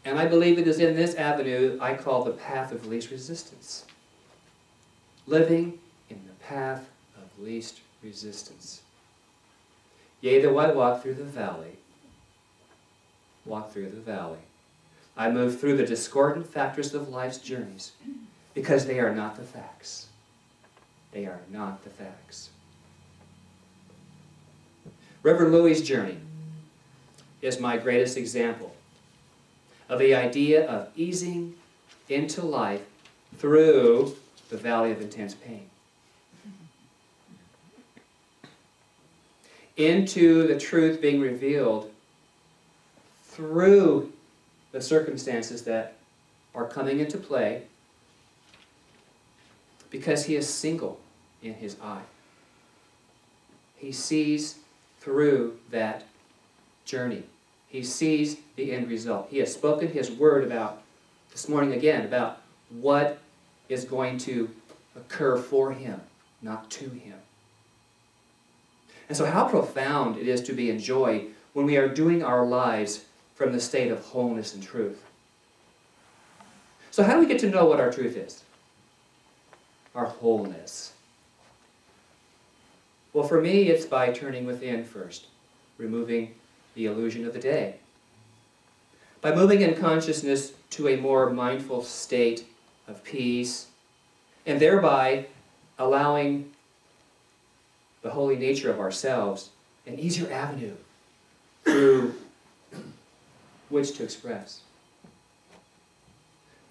And I believe it is in this avenue I call the path of least resistance. Living in the path of least resistance. Yea, though I walk through the valley, I move through the discordant factors of life's journeys because they are not the facts. They are not the facts. Reverend Louis' journey is my greatest example of the idea of easing into life through the valley of intense pain. Into the truth being revealed through the circumstances that are coming into play because he is single in his eye. He sees through that journey. He sees the end result. He has spoken his word about, this morning again, about what is going to occur for him, not to him. And so how profound it is to be enjoyed when we are doing our lives from the state of wholeness and truth. So how do we get to know what our truth is? Our wholeness. Well, for me, it's by turning within first, removing the illusion of the day. By moving in consciousness to a more mindful state of peace, and thereby allowing the holy nature of ourselves an easier avenue through which to express.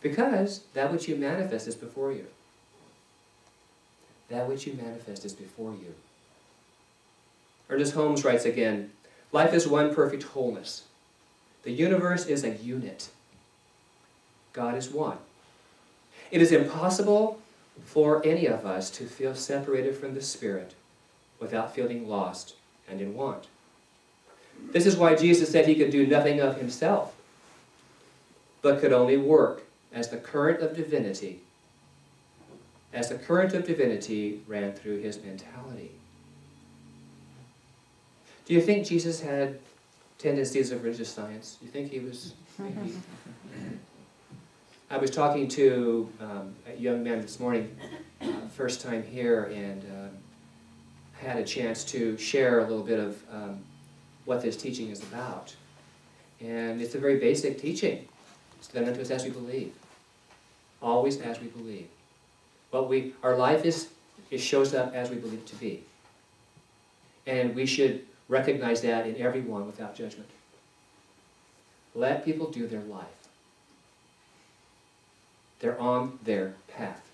Because that which you manifest is before you. That which you manifest is before you. Ernest Holmes writes again, life is one perfect wholeness. The universe is a unit. God is one. It is impossible for any of us to feel separated from the Spirit without feeling lost and in want. This is why Jesus said he could do nothing of himself, but could only work as the current of divinity, ran through his mentality. Do you think Jesus had tendencies of religious science? Do you think he was maybe? I was talking to a young man this morning, first time here, and had a chance to share a little bit of what this teaching is about. And it's a very basic teaching. It's done unto us as we believe. Always as we believe. Our life it shows up as we believe it to be. And we should recognize that in everyone without judgment. Let people do their life. They're on their path.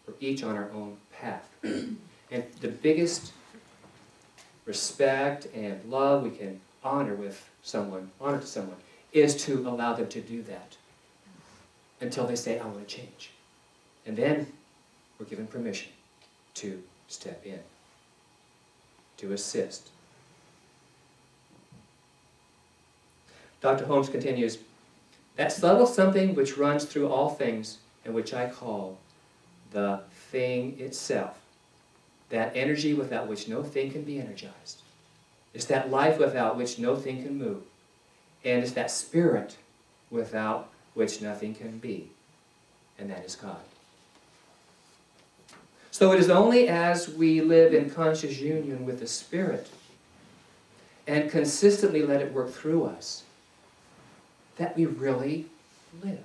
We're each on our own path. And the biggest respect and love we can honor to someone, is to allow them to do that until they say, I want to change. And then we're given permission to step in, to assist. Dr. Holmes continues, that subtle something which runs through all things and which I call the thing itself, that energy without which no thing can be energized. It's that life without which no thing can move. And it's that spirit without which nothing can be. And that is God. So it is only as we live in conscious union with the Spirit and consistently let it work through us that we really live.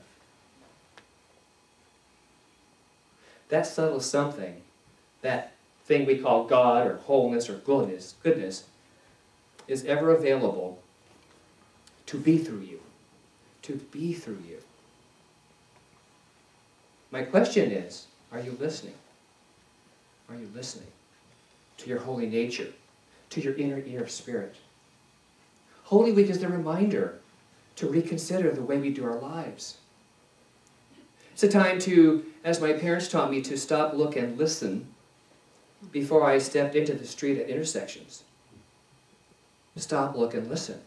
That subtle something, that thing we call God or wholeness or goodness, is ever available to be through you. To be through you. My question is, are you listening? Are you listening to your holy nature, to your inner ear of spirit? Holy Week is the reminder to reconsider the way we do our lives. It's a time to, as my parents taught me, to stop, look, and listen before I stepped into the street at intersections. Stop, look, and listen.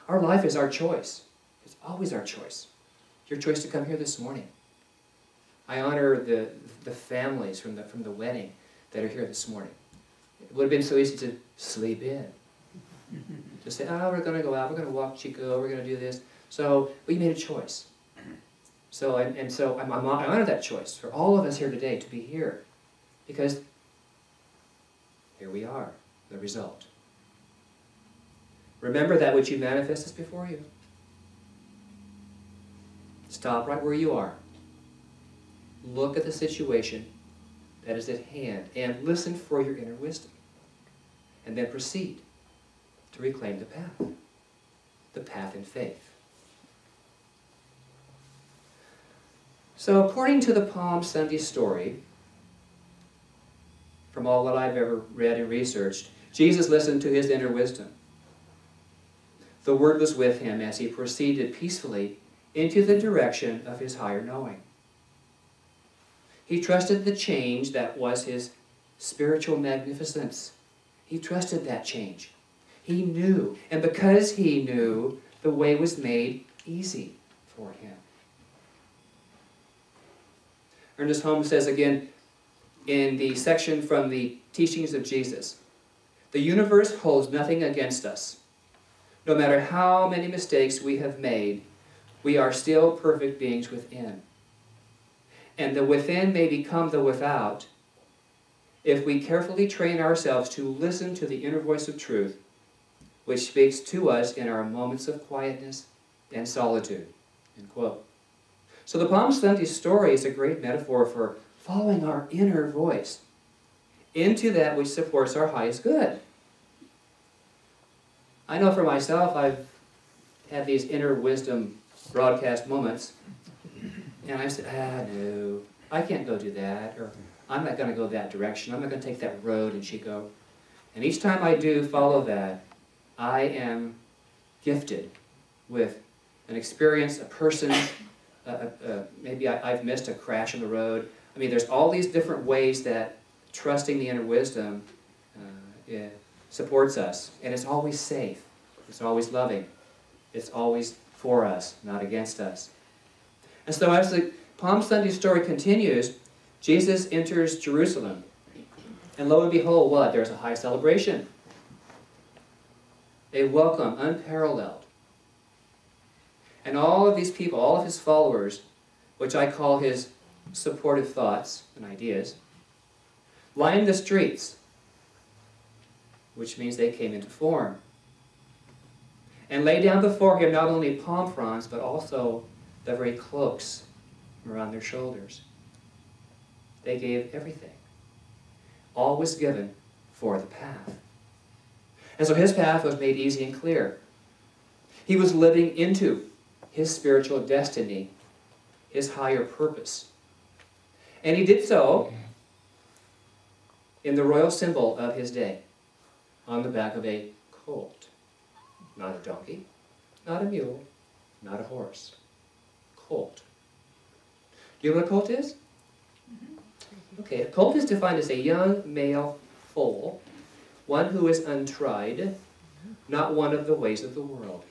Our life is our choice. It's always our choice. Your choice to come here this morning. I honor the families from the wedding that are here this morning. It would have been so easy to sleep in. To say, oh, we're going to go out, we're going to walk Chico, we're going to do this. So we made a choice. So I honor that choice for all of us here today to be here, because here we are, the result. Remember that which you manifest is before you. Stop right where you are. Look at the situation that is at hand and listen for your inner wisdom. And then proceed to reclaim the path in faith. So according to the Palm Sunday story, from all that I've ever read and researched, Jesus listened to his inner wisdom. The Word was with him as he proceeded peacefully into the direction of his higher knowing. He trusted the change that was his spiritual magnificence. He trusted that change. He knew, and because he knew, the way was made easy for him. Ernest Holmes says again in the section from the Teachings of Jesus, "The universe holds nothing against us. No matter how many mistakes we have made, we are still perfect beings within. And the within may become the without if we carefully train ourselves to listen to the inner voice of truth, which speaks to us in our moments of quietness and solitude." End quote. So the Palm Sunday story is a great metaphor for following our inner voice into that which supports our highest good. I know for myself, I've had these inner wisdom broadcast moments, and I said, no, I can't go do that, or I'm not going to go that direction, I'm not going to take that road in Chico. And each time I do follow that, I am gifted with an experience, a person, maybe I've missed a crash on the road. I mean, there's all these different ways that trusting the inner wisdom supports us. And it's always safe. It's always loving. It's always for us, not against us. And so as the Palm Sunday story continues, Jesus enters Jerusalem. And lo and behold, what? There's a high celebration. A welcome unparalleled. And all of these people, all of his followers, which I call his supportive thoughts and ideas, line the streets, which means they came into form, and lay down before him not only palm fronds, but also the very cloaks around their shoulders. They gave everything. All was given for the path. And so his path was made easy and clear. He was living into his spiritual destiny, his higher purpose. And he did so in the royal symbol of his day, on the back of a colt. Not a donkey, not a mule, not a horse. Colt. Do you know what a colt is? Okay, a colt is defined as a young male foal, one who is untried, not one of the ways of the world.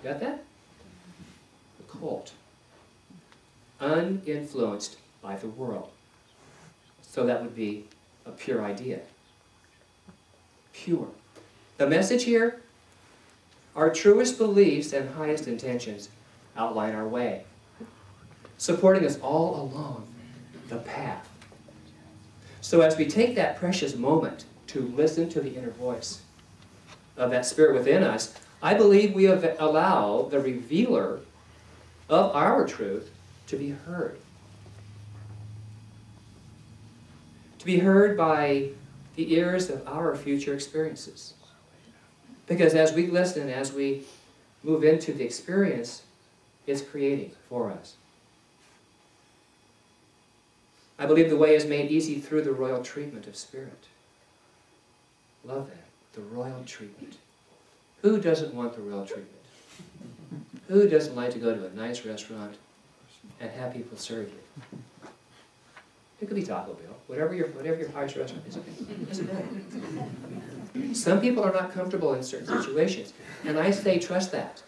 Got that? A colt. Uninfluenced by the world. So that would be a pure idea. Pure. The message here, our truest beliefs and highest intentions outline our way, supporting us all along the path. So as we take that precious moment to listen to the inner voice of that spirit within us, I believe we allow the revealer of our truth to be heard. To be heard by the ears of our future experiences. Because as we listen, as we move into the experience, it's creating for us. I believe the way is made easy through the royal treatment of spirit. Love that, the royal treatment. Who doesn't want the royal treatment? Who doesn't like to go to a nice restaurant and have people serve you? It could be Taco Bell, whatever your highest restaurant is. It doesn't matter. Some people are not comfortable in certain situations, and I say trust that.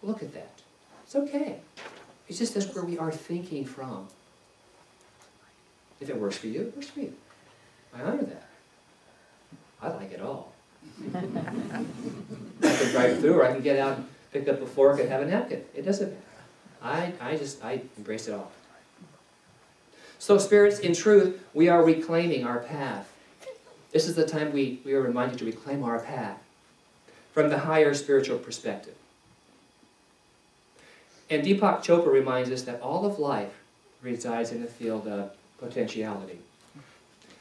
Look at that. It's okay. It's just that's where we are thinking from. If it works for you, it works for you. I honor that. I like it all. I can drive through, or I can get out and pick up a fork and have a napkin. It doesn't matter. I embrace it all. So spirits, in truth, we are reclaiming our path. This is the time we are reminded to reclaim our path from the higher spiritual perspective. And Deepak Chopra reminds us that all of life resides in the field of potentiality.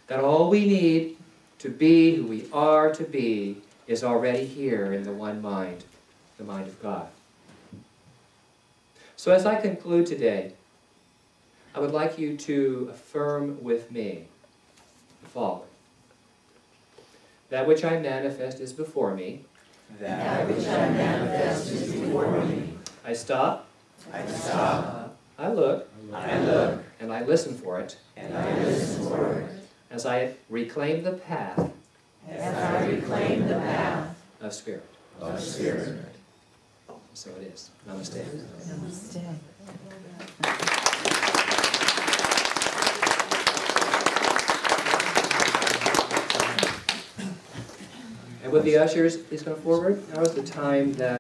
That all we need to be who we are to be is already here in the one mind, the mind of God. So as I conclude today, I would like you to affirm with me the following. That which I manifest is before me. That which I manifest is before me. I stop. I stop. I look. I look. And I listen for it. And I listen for it. As I reclaim the path. As I reclaim the path. Of spirit. Of spirit. So it is. Namaste. Namaste. And with the ushers, please come forward. Now is the time that